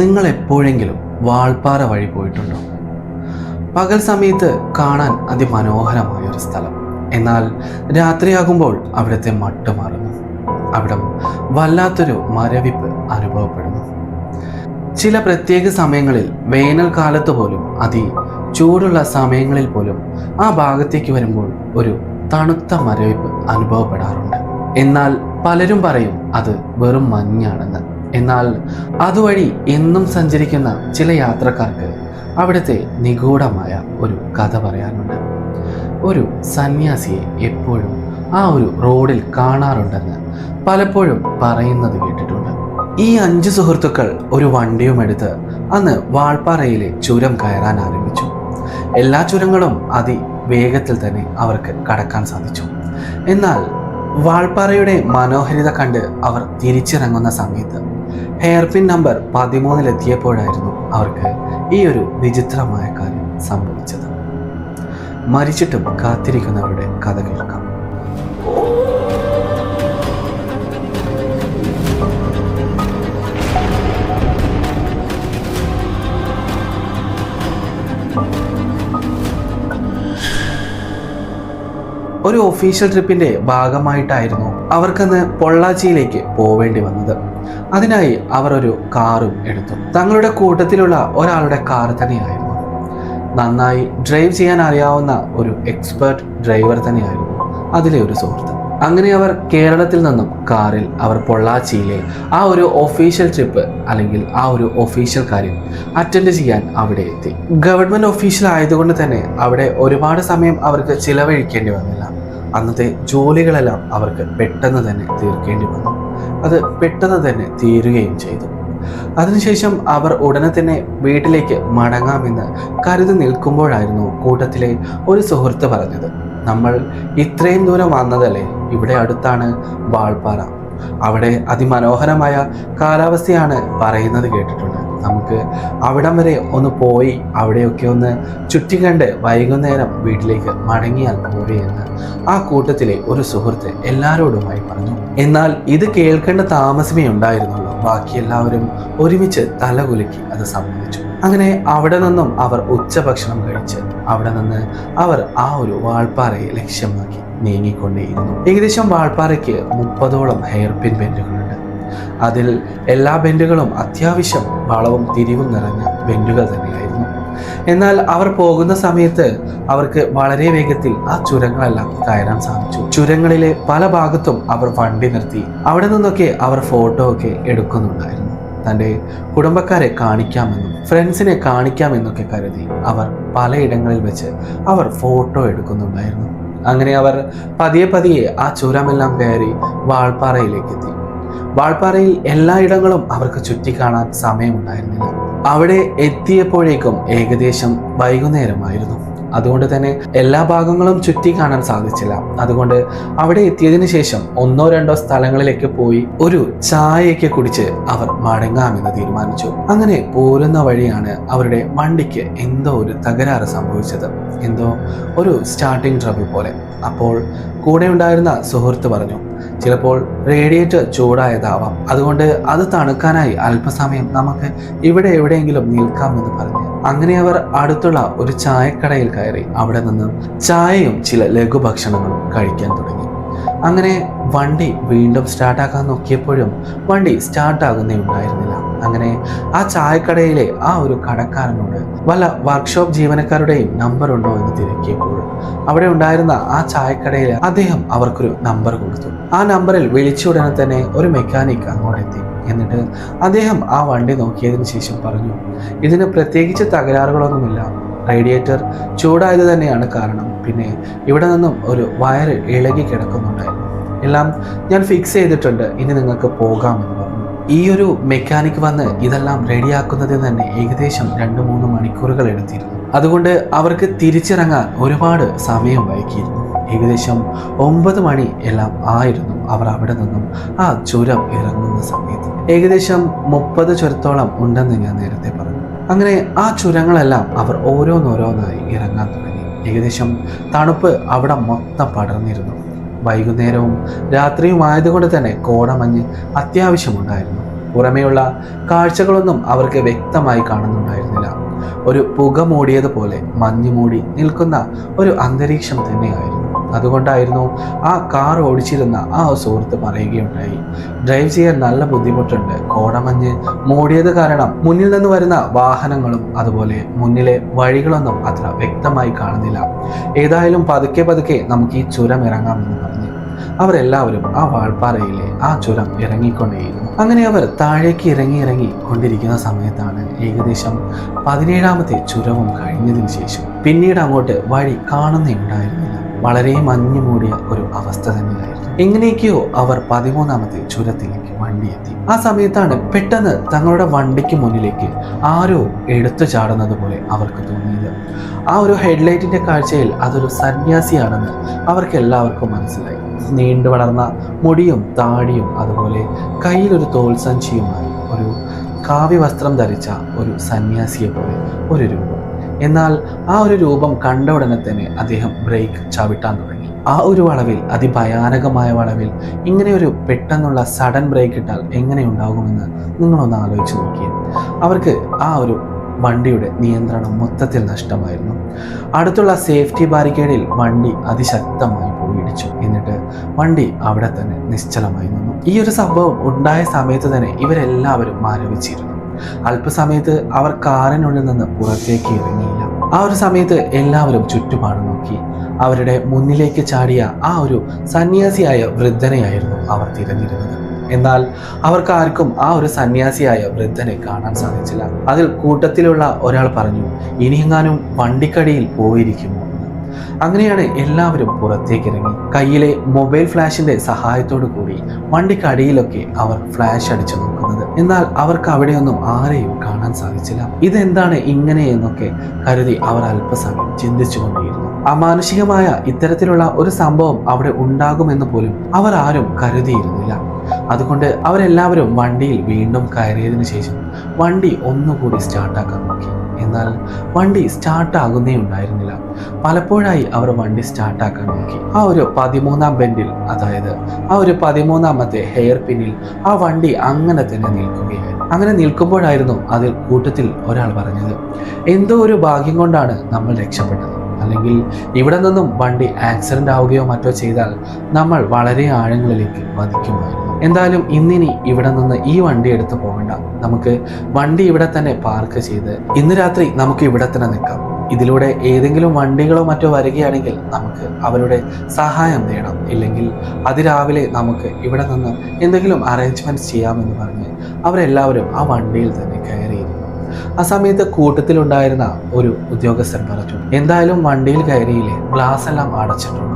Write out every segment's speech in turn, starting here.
നിങ്ങൾ എപ്പോഴെങ്കിലും വാൾപ്പാറ വഴി പോയിട്ടുണ്ടോ? പകൽ സമയത്ത് കാണാൻ അതിമനോഹരമായ ഒരു സ്ഥലം. എന്നാൽ രാത്രിയാകുമ്പോൾ അവിടുത്തെ മട്ട് മാറുന്നു. അവിടം വല്ലാത്തൊരു മരവിപ്പ് അനുഭവപ്പെടുന്നു. ചില പ്രത്യേക സമയങ്ങളിൽ, വേനൽക്കാലത്ത് പോലും, ചൂടുള്ള സമയങ്ങളിൽ പോലും ആ ഭാഗത്തേക്ക് വരുമ്പോൾ ഒരു തണുത്ത മരവിപ്പ് അനുഭവപ്പെടാറുണ്ട്. എന്നാൽ പലരും പറയും അത് വെറും മഞ്ഞാണെന്ന്. എന്നാൽ അതുവഴി എന്നും സഞ്ചരിക്കുന്ന ചില യാത്രക്കാർക്ക് അവിടുത്തെ നിഗൂഢമായ ഒരു കഥ പറയാനുണ്ട്. ഒരു സന്യാസിയെ എപ്പോഴും ആ ഒരു റോഡിൽ കാണാറുണ്ടെന്ന് പലപ്പോഴും പറയുന്നത് കേട്ടിട്ടുണ്ട്. ഈ 5 സുഹൃത്തുക്കൾ ഒരു വണ്ടിയും എടുത്ത് അന്ന് വാൾപ്പാറയിലെ ചുരം കയറാൻ ആരംഭിച്ചു. എല്ലാ ചുരങ്ങളും അതിവേഗത്തിൽ തന്നെ അവർക്ക് കടക്കാൻ സാധിച്ചു. എന്നാൽ വാൾപ്പാറയുടെ മനോഹരിത കണ്ട് അവർ തിരിച്ചിറങ്ങുന്ന സമയത്ത് ഹെയർപിൻ നമ്പർ 13-ലെത്തിയപ്പോഴായിരുന്നു അവർക്ക് ഈ ഒരു വിചിത്രമായ കാര്യം സംഭവിച്ചത്. മരിച്ചിട്ടും കാത്തിരിക്കുന്നവരുടെ കഥ കേൾക്കാം. ഒരു ഒഫീഷ്യൽ ട്രിപ്പിന്റെ ഭാഗമായിട്ടായിരുന്നു അവർക്കന്ന് പൊള്ളാച്ചിയിലേക്ക് പോവേണ്ടി വന്നത്. അതിനായി അവർ ഒരു കാറും എടുത്തു. തങ്ങളുടെ കൂട്ടത്തിലുള്ള ഒരാളുടെ കാർ തന്നെയായിരുന്നു. നന്നായി ഡ്രൈവ് ചെയ്യാൻ അറിയാവുന്ന ഒരു എക്സ്പേർട്ട് ഡ്രൈവർ തന്നെയായിരുന്നു അതിലെ ഒരു സുഹൃത്ത്. അങ്ങനെ അവർ കേരളത്തിൽ നിന്നും കാറിൽ അവർ പൊള്ളാച്ചിയിലെ ആ ഒരു ഒഫീഷ്യൽ ട്രിപ്പ് അല്ലെങ്കിൽ ആ ഒരു ഒഫീഷ്യൽ കാര്യം അറ്റൻഡ് ചെയ്യാൻ അവിടെ എത്തി. ഗവൺമെന്റ് ഒഫീഷ്യൽ ആയതുകൊണ്ട് തന്നെ അവിടെ ഒരുപാട് സമയം അവർക്ക് ചിലവഴിക്കേണ്ടി വന്നില്ല. അന്നത്തെ ജോലികളെല്ലാം അവർക്ക് പെട്ടെന്ന് തന്നെ തീർക്കേണ്ടി വന്നു. അത് പെട്ടെന്ന് തന്നെ തീരുകയും ചെയ്തു. അതിനുശേഷം അവർ ഉടനെ തന്നെ വീട്ടിലേക്ക് മടങ്ങാമെന്ന് കരുതി നിൽക്കുമ്പോഴായിരുന്നു കൂട്ടത്തിലെ ഒരു സുഹൃത്ത് പറഞ്ഞത്, നമ്മൾ ഇത്രയും ദൂരം വന്നതല്ലേ, ഇവിടെ അടുത്താണ് വാൾപ്പാറ, അവിടെ അതിമനോഹരമായ കാലാവസ്ഥയാണ് പറയുന്നത് കേട്ടിട്ടുണ്ട്, നമുക്ക് അവിടം വരെ ഒന്ന് പോയി അവിടെയൊക്കെ ഒന്ന് ചുറ്റിക്കണ്ട് വൈകുന്നേരം വീട്ടിലേക്ക് മടങ്ങിയാൽ പോരെ എന്ന് ആ കൂട്ടത്തിലെ ഒരു സുഹൃത്ത് എല്ലാവരോടുമായി പറഞ്ഞു. എന്നാൽ ഇത് കേൾക്കേണ്ട താമസമേ ഉണ്ടായിരുന്നുള്ളൂ. ബാക്കി എല്ലാവരും ഒരുമിച്ച് തലകുലുക്കി അത് സമ്മതിച്ചു. അങ്ങനെ അവിടെ നിന്നും അവർ ഉച്ചഭക്ഷണം കഴിച്ച് അവിടെ നിന്ന് അവർ ആ ഒരു വാൾപ്പാറയെ ലക്ഷ്യമാക്കി നീങ്ങിക്കൊണ്ടേയിരുന്നു. ഏകദേശം വാൾപ്പാറയ്ക്ക് 30ഓളം ഹെയർപിൻ ബെൻഡുകളുണ്ട്. അതിൽ എല്ലാ ബെൻഡുകളും അത്യാവശ്യം വളവും തിരിവും നിറഞ്ഞ ബെൻഡുകൾ തന്നെയായിരുന്നു. എന്നാൽ അവർ പോകുന്ന സമയത്ത് അവർക്ക് വളരെ വേഗത്തിൽ ആ ചുരങ്ങളെല്ലാം കയറാൻ സാധിച്ചു. ചുരങ്ങളിലെ പല ഭാഗത്തും അവർ വണ്ടി നിർത്തി അവിടെ നിന്നൊക്കെ അവർ ഫോട്ടോ ഒക്കെ എടുക്കുന്നുണ്ടായിരുന്നു. തൻ്റെ കുടുംബക്കാരെ കാണിക്കാമെന്നും ഫ്രണ്ട്സിനെ കാണിക്കാമെന്നൊക്കെ കരുതി അവർ പലയിടങ്ങളിൽ വെച്ച് അവർ ഫോട്ടോ എടുക്കുന്നുണ്ടായിരുന്നു. അങ്ങനെ അവർ പതിയെ ആ ചുരമെല്ലാം കയറി വാൾപ്പാറയിലേക്ക് എത്തി. വാൾപ്പാറയിൽ എല്ലായിടങ്ങളും അവർക്ക് ചുറ്റിക്കാണാൻ സമയമുണ്ടായിരുന്നില്ല. അവിടെ എത്തിയപ്പോഴേക്കും ഏകദേശം വൈകുന്നേരമായിരുന്നു. അതുകൊണ്ട് തന്നെ എല്ലാ ഭാഗങ്ങളും ചുറ്റി കാണാൻ സാധിച്ചില്ല. അതുകൊണ്ട് അവിടെ എത്തിയതിനു ശേഷം 1-2 സ്ഥലങ്ങളിലേക്ക് പോയി ഒരു ചായയൊക്കെ കുടിച്ച് അവർ മടങ്ങാമെന്ന് തീരുമാനിച്ചു. അങ്ങനെ പോരുന്ന വഴിയാണ് അവരുടെ വണ്ടിക്ക് എന്തോ ഒരു തകരാറ് സംഭവിച്ചത്. എന്തോ ഒരു സ്റ്റാർട്ടിംഗ് ട്രബിൾ പോലെ. അപ്പോൾ കൂടെ ഉണ്ടായിരുന്ന സുഹൃത്ത് പറഞ്ഞു, ചിലപ്പോൾ റേഡിയേറ്റർ ചൂടായതാവാം, അതുകൊണ്ട് അത് തണുക്കാനായി അല്പസമയം നമുക്ക് ഇവിടെ എവിടെയെങ്കിലും നിൽക്കാമെന്ന് പറഞ്ഞു. അങ്ങനെ അവർ അടുത്തുള്ള ഒരു ചായക്കടയിൽ കയറി അവിടെ നിന്ന് ചായയും ചില ലഘുഭക്ഷണങ്ങളും കഴിക്കാൻ തുടങ്ങി. അങ്ങനെ വണ്ടി വീണ്ടും സ്റ്റാർട്ടാക്കാൻ നോക്കിയപ്പോഴും വണ്ടി സ്റ്റാർട്ടാകുന്നേ ഉണ്ടായിരുന്നില്ല. അങ്ങനെ ആ ചായക്കടയിലെ ആ ഒരു കടക്കാരനോട് വല്ല വർക്ക്ഷോപ്പ് ജീവനക്കാരുടെയും നമ്പർ ഉണ്ടോ എന്ന് തിരക്കിയപ്പോൾ അവിടെ ഉണ്ടായിരുന്ന ആ ചായക്കടയിൽ അദ്ദേഹം അവർക്കൊരു നമ്പർ കൊടുത്തു. ആ നമ്പറിൽ വിളിച്ച ഉടനെ തന്നെ ഒരു മെക്കാനിക് അങ്ങോട്ടെത്തി. എന്നിട്ട് അദ്ദേഹം ആ വണ്ടി നോക്കിയതിനു ശേഷം പറഞ്ഞു, ഇതിന് പ്രത്യേകിച്ച് തകരാറുകളൊന്നുമില്ല, റേഡിയേറ്റർ ചൂടായത് തന്നെയാണ് കാരണം. പിന്നെ ഇവിടെ നിന്നും ഒരു വയറ് ഇളകി കിടക്കുന്നുണ്ടായിരുന്നു, എല്ലാം ഞാൻ ഫിക്സ് ചെയ്തിട്ടുണ്ട്, ഇനി നിങ്ങൾക്ക് പോകാമെന്ന് പറഞ്ഞു. ഈ ഒരു മെക്കാനിക് വന്ന് ഇതെല്ലാം റെഡിയാക്കുന്നതിന് തന്നെ ഏകദേശം 2-3 മണിക്കൂറുകൾ എടുത്തിരുന്നു. അതുകൊണ്ട് അവർക്ക് തിരിച്ചിറങ്ങാൻ ഒരുപാട് സമയം വൈകിയിരുന്നു. ഏകദേശം 9 മണി എല്ലാം ആയിരുന്നു അവർ അവിടെ നിന്നും ആ ചുരം ഇറങ്ങുന്ന സമയത്ത്. ഏകദേശം 30 ചുരത്തോളം ഉണ്ടെന്ന് ഞാൻ നേരത്തെ പറഞ്ഞു. അങ്ങനെ ആ ചുരങ്ങളെല്ലാം അവർ ഓരോന്നോരോന്നായി ഇറങ്ങാൻ തുടങ്ങി. ഏകദേശം തണുപ്പ് അവിടെ മൊത്തം പടർന്നിരുന്നു. വൈകുന്നേരവും രാത്രിയും ആയതുകൊണ്ട് തന്നെ കോടമഞ്ഞ് അത്യാവശ്യമുണ്ടായിരുന്നു. പുറമേയുള്ള കാഴ്ചകളൊന്നും അവർക്ക് വ്യക്തമായി കാണുന്നുണ്ടായിരുന്നില്ല. ഒരു പുക മൂടിയതുപോലെ മഞ്ഞു മൂടി നിൽക്കുന്ന ഒരു അന്തരീക്ഷം തന്നെയായിരുന്നു. അതുകൊണ്ടായിരുന്നു ആ കാർ ഓടിച്ചിരുന്ന ആ സുഹൃത്ത് പറയുകയുണ്ടായി, ഡ്രൈവ് ചെയ്യാൻ നല്ല ബുദ്ധിമുട്ടുണ്ട്, കോടമഞ്ഞ് മൂടിയത് കാരണം മുന്നിൽ നിന്ന് വരുന്ന വാഹനങ്ങളും അതുപോലെ മുന്നിലെ വഴികളൊന്നും അത്ര വ്യക്തമായി കാണുന്നില്ല. ഏതായാലും പതുക്കെ പതുക്കെ നമുക്ക് ഈ ചുരം ഇറങ്ങാമെന്ന് പറഞ്ഞ് അവരെല്ലാവരും ആ വാൾപ്പാറയിലെ ആ ചുരം ഇറങ്ങിക്കൊണ്ടേയിരുന്നു. അങ്ങനെ അവർ താഴേക്ക് ഇറങ്ങി കൊണ്ടിരിക്കുന്ന സമയത്താണ് ഏകദേശം 17ാമത്തെ ചുരവും കഴിഞ്ഞതിന് ശേഷം പിന്നീട് അങ്ങോട്ട് വഴി കാണുന്നുണ്ടായിരുന്നില്ല. വളരെ മഞ്ഞു മൂടിയ ഒരു അവസ്ഥ തന്നെയായിരുന്നു. എങ്ങനെയൊക്കെയോ അവർ 13ാമത്തെ ചുരത്തിലേക്ക് വണ്ടി എത്തി. ആ സമയത്താണ് പെട്ടെന്ന് തങ്ങളുടെ വണ്ടിക്ക് മുന്നിലേക്ക് ആരോ എടുത്തു ചാടുന്നത് പോലെ അവർക്ക് തോന്നിയത്. ആ ഒരു ഹെഡ്ലൈറ്റിന്റെ കാഴ്ചയിൽ അതൊരു സന്യാസിയാണെന്ന് അവർക്ക് എല്ലാവർക്കും മനസ്സിലായി. നീണ്ടു വളർന്ന മുടിയും താടിയും അതുപോലെ കയ്യിലൊരു തോൾ സഞ്ചിയുമായി ഒരു കാവ്യ വസ്ത്രം ധരിച്ച ഒരു സന്യാസിയെ പോലെ ഒരു രൂപം. എന്നാൽ ആ ഒരു രൂപം കണ്ട ഉടനെ തന്നെ അദ്ദേഹം ബ്രേക്ക് ചവിട്ടാൻ തുടങ്ങി. ആ ഒരു വളവിൽ, അതിഭയാനകമായ വളവിൽ ഇങ്ങനെ ഒരു പെട്ടെന്നുള്ള സഡൻ ബ്രേക്ക് ഇട്ടാൽ എങ്ങനെ ഉണ്ടാകുമെന്ന് നിങ്ങളൊന്ന് ആലോചിച്ച് നോക്കിയേ. അവർക്ക് ആ ഒരു വണ്ടിയുടെ നിയന്ത്രണം മൊത്തത്തിൽ നഷ്ടമായിരുന്നു. അടുത്തുള്ള സേഫ്റ്റി ബാരിക്കേഡിൽ വണ്ടി അതിശക്തമായി പോയിടിച്ചു. എന്നിട്ട് വണ്ടി അവിടെ തന്നെ നിശ്ചലമായി നിന്നു. ഈ ഒരു സംഭവം ഉണ്ടായ സമയത്ത് തന്നെ ഇവരെല്ലാവരും മരവിച്ചിരുന്നു. അല്പസമയത്ത് അവർ കാറിനുള്ളിൽ നിന്ന് പുറത്തേക്ക് ഇറങ്ങിയില്ല. ആ ഒരു സമയത്ത് എല്ലാവരും ചുറ്റുപാട് നോക്കി. അവരുടെ മുന്നിലേക്ക് ചാടിയ ആ ഒരു സന്യാസിയായ വൃദ്ധനെയായിരുന്നു അവർ തിരഞ്ഞിരുന്നത്. എന്നാൽ അവർക്കാർക്കും ആ ഒരു സന്യാസിയായ വൃദ്ധനെ കാണാൻ സാധിച്ചില്ല. അതിൽ കൂട്ടത്തിലുള്ള ഒരാൾ പറഞ്ഞു, ഇനിയെങ്ങാനും വണ്ടിക്കടിയിൽ പോയിരിക്കുമോ എന്ന്. അങ്ങനെയാണ് എല്ലാവരും പുറത്തേക്ക് ഇറങ്ങി. കയ്യിലെ മൊബൈൽ ഫ്ലാഷിന്റെ സഹായത്തോടു കൂടി വണ്ടിക്കടിയിലൊക്കെ അവർ ഫ്ലാഷ് അടിച്ചു നോക്കുന്നത്. എന്നാൽ അവർക്ക് അവിടെയൊന്നും ആരെയും കാണാൻ സാധിച്ചില്ല. ഇതെന്താണ് ഇങ്ങനെ എന്നൊക്കെ കരുതി അവർ അല്പസമയം ചിന്തിച്ചുകൊണ്ടേയിരുന്നു. അമാനുഷികമായ ഇത്തരത്തിലുള്ള ഒരു സംഭവം അവിടെ ഉണ്ടാകുമെന്ന് പോലും അവർ ആരും കരുതിയിരുന്നില്ല. അതുകൊണ്ട് അവരെല്ലാവരും വണ്ടിയിൽ വീണ്ടും കയറിയതിനു ശേഷം വണ്ടി ഒന്നുകൂടി സ്റ്റാർട്ടാക്കാൻ നോക്കി. എന്നാൽ വണ്ടി സ്റ്റാർട്ടാകുന്നേ ഉണ്ടായിരുന്നില്ല. പലപ്പോഴായി അവർ വണ്ടി സ്റ്റാർട്ടാക്കാൻ നോക്കി. ആ ഒരു 13ാം ബെൻഡിൽ, അതായത് ആ ഒരു 13ാമത്തെ ഹെയർ പിന്നിൽ ആ വണ്ടി അങ്ങനെ തന്നെ നിൽക്കുകയായിരുന്നു. അങ്ങനെ നിൽക്കുമ്പോഴായിരുന്നു അതിൽ കൂട്ടത്തിൽ ഒരാൾ പറഞ്ഞത്, എന്തോ ഒരു ഭാഗ്യം കൊണ്ടാണ് നമ്മൾ രക്ഷപ്പെട്ടത്, അല്ലെങ്കിൽ ഇവിടെ നിന്നും വണ്ടി ആക്സിഡന്റ് ആവുകയോ മറ്റോ ചെയ്താൽ നമ്മൾ വളരെ ആഴങ്ങളിലേക്ക് പതിക്കുമായിരുന്നു. എന്തായാലും ഇന്നിനി ഇവിടെ നിന്ന് ഈ വണ്ടി എടുത്ത് പോകണ്ട, നമുക്ക് വണ്ടി ഇവിടെ തന്നെ പാർക്ക് ചെയ്ത് ഇന്ന് രാത്രി നമുക്ക് ഇവിടെ തന്നെ നിൽക്കാം. ഇതിലൂടെ ഏതെങ്കിലും വണ്ടികളോ മറ്റോ വരികയാണെങ്കിൽ നമുക്ക് അവരുടെ സഹായം നേടാം, ഇല്ലെങ്കിൽ അതിരാവിലെ നമുക്ക് ഇവിടെ നിന്ന് എന്തെങ്കിലും അറേഞ്ച്മെന്റ്സ് ചെയ്യാമെന്ന് പറഞ്ഞ് അവരെല്ലാവരും ആ വണ്ടിയിൽ തന്നെ കയറിയിരുന്നു. ആ സമയത്ത് കൂട്ടത്തിലുണ്ടായിരുന്ന ഒരു ഉദ്യോഗസ്ഥൻ പറഞ്ഞു, എന്തായാലും വണ്ടിയിൽ കയറിയില്ലേ, ഗ്ലാസ് എല്ലാം അടച്ചിട്ടുണ്ട്,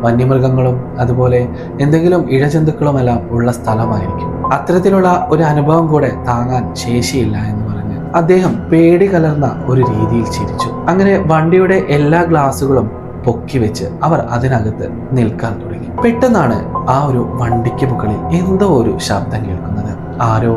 വന്യമൃഗങ്ങളും അതുപോലെ എന്തെങ്കിലും ഇഴജന്തുക്കളുമെല്ലാം ഉള്ള സ്ഥലമായിരിക്കും, അത്തരത്തിലുള്ള ഒരു അനുഭവം കൂടെ താങ്ങാൻ ശേഷിയില്ല എന്ന് പറഞ്ഞ് അദ്ദേഹം പേടി കലർന്ന ഒരു രീതിയിൽ ചിരിച്ചു. അങ്ങനെ വണ്ടിയുടെ എല്ലാ ഗ്ലാസുകളും പൊക്കി വെച്ച് അവർ അതിനകത്ത് നിൽക്കാൻ തുടങ്ങി. പെട്ടെന്നാണ് ആ ഒരു വണ്ടിക്ക് മുകളിൽ എന്തോ ഒരു ശബ്ദം കേൾക്കുന്നത്. ആരോ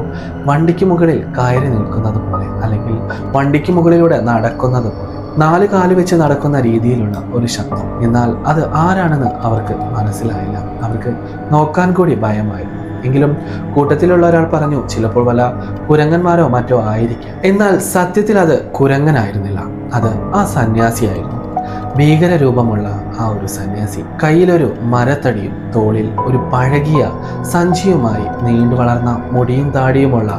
വണ്ടിക്ക് മുകളിൽ കയറി നിൽക്കുന്നത് പോലെ, അല്ലെങ്കിൽ വണ്ടിക്ക് മുകളിലൂടെ നടക്കുന്നത് പോലെ, 4 കാല് വെച്ച് നടക്കുന്ന രീതിയിലുള്ള ഒരു ശബ്ദം. എന്നാൽ അത് ആരാണെന്ന് അവർക്ക് മനസ്സിലായില്ല. അവർക്ക് നോക്കാൻ കൂടി ഭയമായിരുന്നു. എങ്കിലും കൂട്ടത്തിലുള്ള ഒരാൾ പറഞ്ഞു, ചിലപ്പോൾ വല്ല കുരങ്ങന്മാരോ മറ്റോ ആയിരിക്കാം. എന്നാൽ സത്യത്തിൽ അത് കുരങ്ങനായിരുന്നില്ല, അത് ആ സന്യാസിയായിരുന്നു. ഭീകര രൂപമുള്ള ആ ഒരു സന്യാസി കയ്യിലൊരു മരത്തടിയും തോളിൽ ഒരു പഴകിയ സഞ്ചിയുമായി നീണ്ടു വളർന്ന മുടിയും താടിയുമുള്ള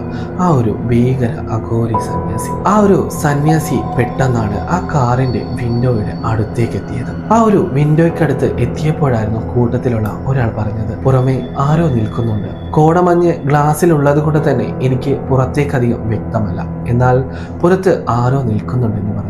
ആ ഒരു ഭീകര അഘോരി സന്യാസി. ആ ഒരു സന്യാസി പെട്ടെന്നാണ് ആ കാറിന്റെ വിൻഡോയുടെ അടുത്തേക്ക് എത്തിയത്. ആ ഒരു വിൻഡോയ്ക്കടുത്ത് എത്തിയപ്പോഴായിരുന്നു കൂട്ടത്തിലുള്ള ഒരാൾ പറഞ്ഞത്, പുറമെ ആരോ നിൽക്കുന്നുണ്ട്, കോടമഞ്ഞ് ഗ്ലാസ്സിലുള്ളത് കൊണ്ട് തന്നെ എനിക്ക് പുറത്തേക്കധികം വ്യക്തമല്ല, എന്നാൽ പുറത്ത് ആരോ നിൽക്കുന്നുണ്ടെന്ന് പറഞ്ഞു.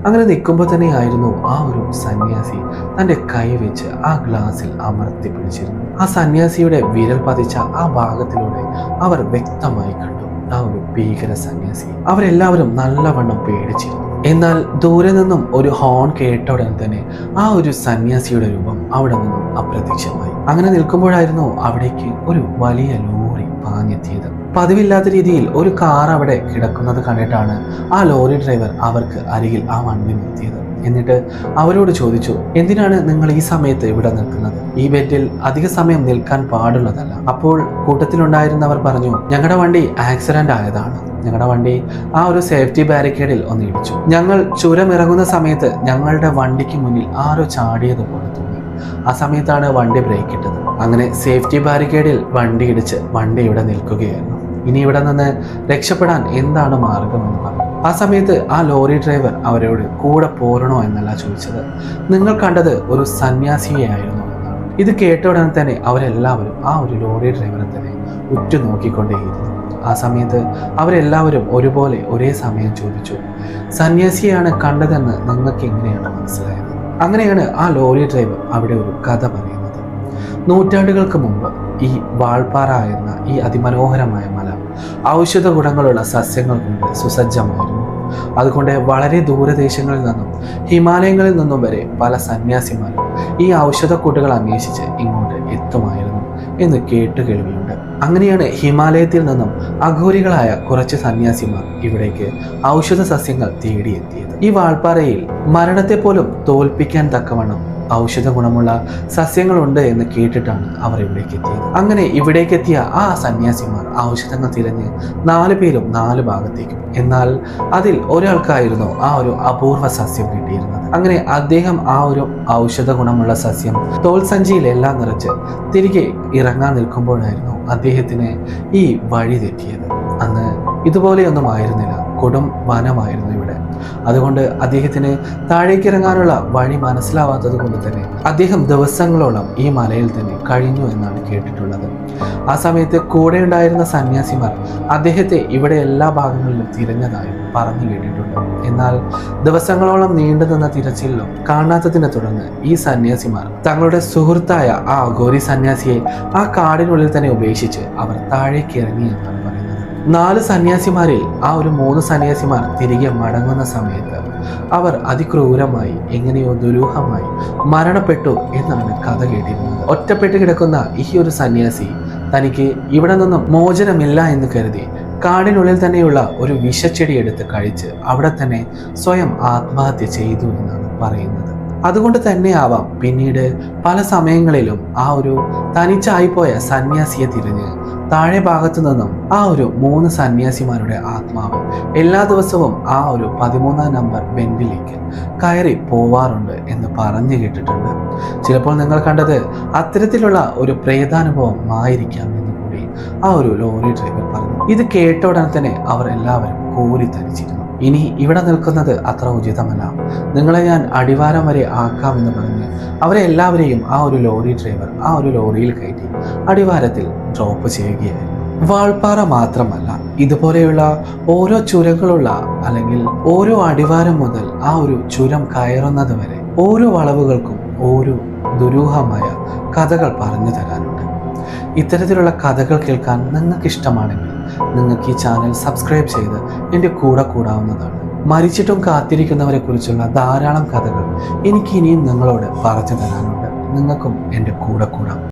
അങ്ങനെ നിൽക്കുമ്പോൾ തന്നെയായിരുന്നു ആ ഒരു സന്യാസി തൻ്റെ കൈ വെച്ച് ആ ഗ്ലാസ്സിൽ അമർത്തി പിടിച്ചിരുന്നു. ആ സന്യാസിയുടെ വിരൽ പതിച്ച ആ ഭാഗത്തിലൂടെ അവർ വ്യക്തമായി കണ്ടു ആ ഒരു ഭീകര സന്യാസി. അവരെല്ലാവരും നല്ലവണ്ണം പേടിച്ചിരുന്നു. എന്നാൽ ദൂരെ നിന്നും ഒരു ഹോൺ കേട്ട ഉടൻ തന്നെ ആ ഒരു സന്യാസിയുടെ രൂപം അവിടെ നിന്നും അപ്രത്യക്ഷമായി. അങ്ങനെ നിൽക്കുമ്പോഴായിരുന്നു അവിടേക്ക് ഒരു വലിയ ലോറി പാഞ്ഞെത്തിയത്. പതിവില്ലാത്ത രീതിയിൽ ഒരു കാർ അവിടെ കിടക്കുന്നത് കണ്ടിട്ടാണ് ആ ലോറി ഡ്രൈവർ അവർക്ക് അരികിൽ ആ വണ്ടി നിർത്തിയത്. എന്നിട്ട് അവരോട് ചോദിച്ചു, എന്തിനാണ് നിങ്ങൾ ഈ സമയത്ത് ഇവിടെ നിൽക്കുന്നത്? ഈ ബെഡിൽ അധിക സമയം നിൽക്കാൻ പാടുള്ളതല്ല. അപ്പോൾ കൂട്ടത്തിലുണ്ടായിരുന്നവർ പറഞ്ഞു, ഞങ്ങളുടെ വണ്ടി ആക്സിഡന്റ് ആയതാണ്. ഞങ്ങളുടെ വണ്ടി ആ ഒരു സേഫ്റ്റി ബാരിക്കേഡിൽ ഒന്ന് ഇടിച്ചു. ഞങ്ങൾ ചുരം ഇറങ്ങുന്ന സമയത്ത് ഞങ്ങളുടെ വണ്ടിക്ക് മുന്നിൽ ആരോ ചാടിയതുപോലെ തോന്നി. ആ സമയത്താണ് വണ്ടി ബ്രേക്ക് ഇട്ടത്. അങ്ങനെ സേഫ്റ്റി ബാരിക്കേഡിൽ വണ്ടി ഇടിച്ച് വണ്ടി ഇവിടെ നിൽക്കുകയായിരുന്നു. ഇനി ഇവിടെ നിന്ന് രക്ഷപ്പെടാൻ എന്താണ് മാർഗമെന്ന് പറഞ്ഞു. ആ സമയത്ത് ആ ലോറി ഡ്രൈവർ അവരോട് കൂടെ പോരണോ എന്നല്ല ചോദിച്ചത്, നിങ്ങൾ കണ്ടത് ഒരു സന്യാസിയെയായിരുന്നു എന്നാണ്. ഇത് കേട്ട ഉടനെ തന്നെ അവരെല്ലാവരും ആ ഒരു ലോറി ഡ്രൈവറെ തന്നെ ഉറ്റുനോക്കിക്കൊണ്ടേയിരുന്നു. ആ സമയത്ത് അവരെല്ലാവരും ഒരുപോലെ ഒരേ സമയം ചോദിച്ചു, സന്യാസിയാണ് കണ്ടതെന്ന് നിങ്ങൾക്ക് എങ്ങനെയാണ് മനസ്സിലായത്? അങ്ങനെയാണ് ആ ലോറി ഡ്രൈവർ അവിടെ ഒരു കഥ പറയുന്നത്. നൂറ്റാണ്ടുകൾക്ക് മുമ്പ് ഈ വാൾപ്പാറ എന്ന ഈ അതിമനോഹരമായ മല ഔഷധ ഗുണങ്ങളുള്ള സസ്യങ്ങൾ കൊണ്ട് സുസജ്ജമായിരുന്നു. അതുകൊണ്ട് വളരെ ദൂരദേശങ്ങളിൽ നിന്നും ഹിമാലയങ്ങളിൽ നിന്നും വരെ പല സന്യാസിമാരും ഈ ഔഷധക്കൂട്ടുകൾ അന്വേഷിച്ച് ഇങ്ങോട്ട് എത്തുമായിരുന്നു എന്ന് കേട്ടുകേൾവിയുണ്ട്. അങ്ങനെയാണ് ഹിമാലയത്തിൽ നിന്നും അഘോരികളായ കുറച്ച് സന്യാസിമാർ ഇവിടേക്ക് ഔഷധ സസ്യങ്ങൾ തേടിയെത്തിയത്. ഈ വാൾപ്പാറയിൽ മരണത്തെ പോലും തോൽപ്പിക്കാൻ തക്കവണ്ണം ഔഷധ ഗുണമുള്ള സസ്യങ്ങളുണ്ട് എന്ന് കേട്ടിട്ടാണ് അവർ ഇവിടേക്ക് എത്തിയത്. അങ്ങനെ ഇവിടേക്ക് എത്തിയ ആ സന്യാസിമാർ ഔഷധങ്ങൾ തിരഞ്ഞ് 4 പേരും 4 ഭാഗത്തേക്കും. എന്നാൽ അതിൽ ഒരാൾക്കായിരുന്നു ആ ഒരു അപൂർവ സസ്യം കിട്ടിയിരുന്നത്. അങ്ങനെ അദ്ദേഹം ആ ഒരു ഔഷധ ഗുണമുള്ള സസ്യം തോൾ സഞ്ചിയിലെല്ലാം നിറച്ച് തിരികെ ഇറങ്ങാൻ നിൽക്കുമ്പോഴായിരുന്നു അദ്ദേഹത്തിന് ഈ വഴി തെറ്റിയത്. അന്ന് ഇതുപോലെയൊന്നും ആയിരുന്നില്ല, കൊടും വനമായിരുന്നു ഇവിടെ. അതുകൊണ്ട് അദ്ദേഹത്തിന് താഴേക്കിറങ്ങാനുള്ള വഴി മനസ്സിലാവാത്തത് കൊണ്ട് തന്നെ അദ്ദേഹം ദിവസങ്ങളോളം ഈ മലയിൽ തന്നെ കഴിഞ്ഞു എന്നാണ് കേട്ടിട്ടുള്ളത്. ആ സമയത്ത് കൂടെ ഉണ്ടായിരുന്ന സന്യാസിമാർ അദ്ദേഹത്തെ ഇവിടെ എല്ലാ ഭാഗങ്ങളിലും തിരഞ്ഞതായും പറഞ്ഞു കേട്ടിട്ടുണ്ട്. എന്നാൽ ദിവസങ്ങളോളം നീണ്ടുനിന്ന തിരച്ചിലിലും കാണാത്തതിനെ തുടർന്ന് ഈ സന്യാസിമാർ തങ്ങളുടെ സുഹൃത്തായ ആ അഘോരി സന്യാസിയെ ആ കാടിനുള്ളിൽ തന്നെ ഉപേക്ഷിച്ച് അവർ താഴേക്ക് ഇറങ്ങി എന്നാണ് പറയുന്നത്. 4 സന്യാസിമാരിൽ ആ ഒരു 3 സന്യാസിമാർ തിരികെ മടങ്ങുന്ന സമയത്ത് അവർ അതിക്രൂരമായി എങ്ങനെയോ ദുരൂഹമായി മരണപ്പെട്ടു എന്നാണ് കഥ കേട്ടിരുന്നത്. ഒറ്റപ്പെട്ട് കിടക്കുന്ന ഈ ഒരു സന്യാസി തനിക്ക് ഇവിടെ നിന്നും മോചനമില്ല എന്ന് കരുതി കാടിനുള്ളിൽ തന്നെയുള്ള ഒരു വിഷച്ചെടി എടുത്ത് കഴിച്ച് അവിടെ തന്നെ സ്വയം ആത്മഹത്യ ചെയ്തു എന്നാണ് പറയുന്നത്. അതുകൊണ്ട് തന്നെ ആവാം പിന്നീട് പല സമയങ്ങളിലും ആ ഒരു തനിച്ചായിപ്പോയ സന്യാസിയെ തിരിഞ്ഞ് താഴെ ഭാഗത്തു നിന്നും ആ ഒരു 3 സന്യാസിമാരുടെ ആത്മാവ് എല്ലാ ദിവസവും ആ ഒരു 13-ാം നമ്പർ ബെൻഡിലേക്ക് കയറി പോവാറുണ്ട് എന്ന് പറഞ്ഞു കേട്ടിട്ടുണ്ട്. ചിലപ്പോൾ നിങ്ങൾ കണ്ടത് അത്തരത്തിലുള്ള ഒരു പ്രേതാനുഭവം ആയിരിക്കാം എന്ന് കൂടി ആ ഒരു ലോറി ഡ്രൈവർ പറഞ്ഞു. ഇത് കേട്ട ഉടനെ തന്നെ അവർ എല്ലാവരും കോരിത്തരിച്ചിരുന്നു. ഇനി ഇവിടെ നിൽക്കുന്നത് അത്ര ഉചിതമല്ല, നിങ്ങളെ ഞാൻ അടിവാരം വരെ ആക്കാമെന്ന് പറഞ്ഞ് അവരെ എല്ലാവരെയും ആ ഒരു ലോറി ഡ്രൈവർ ആ ഒരു ലോറിയിൽ കയറ്റി അടിവാരത്തിൽ ഡ്രോപ്പ് ചെയ്യുകയായിരുന്നു. വാൾപ്പാറ മാത്രമല്ല, ഇതുപോലെയുള്ള ഓരോ ചുരങ്ങളുള്ള അല്ലെങ്കിൽ ഓരോ അടിവാരം മുതൽ ആ ഒരു ചുരം കയറുന്നത് വരെ ഓരോ വളവുകൾക്കും ഓരോ ദുരൂഹമായ കഥകൾ പറഞ്ഞു തരാനുണ്ട്. ഇത്തരത്തിലുള്ള കഥകൾ കേൾക്കാൻ നിങ്ങൾക്ക് ഇഷ്ടമാണെങ്കിൽ നിങ്ങൾക്ക് ഈ ചാനൽ സബ്സ്ക്രൈബ് ചെയ്ത് എൻ്റെ കൂടെ കൂടാവുന്നതാണ്. മരിച്ചിട്ടും കാത്തിരിക്കുന്നവരെ കുറിച്ചുള്ള ധാരാളം കഥകൾ എനിക്ക് ഇനിയും നിങ്ങളോട് പറഞ്ഞു തരാനുണ്ട്. നിങ്ങൾക്കും എൻ്റെ കൂടെ കൂടാം.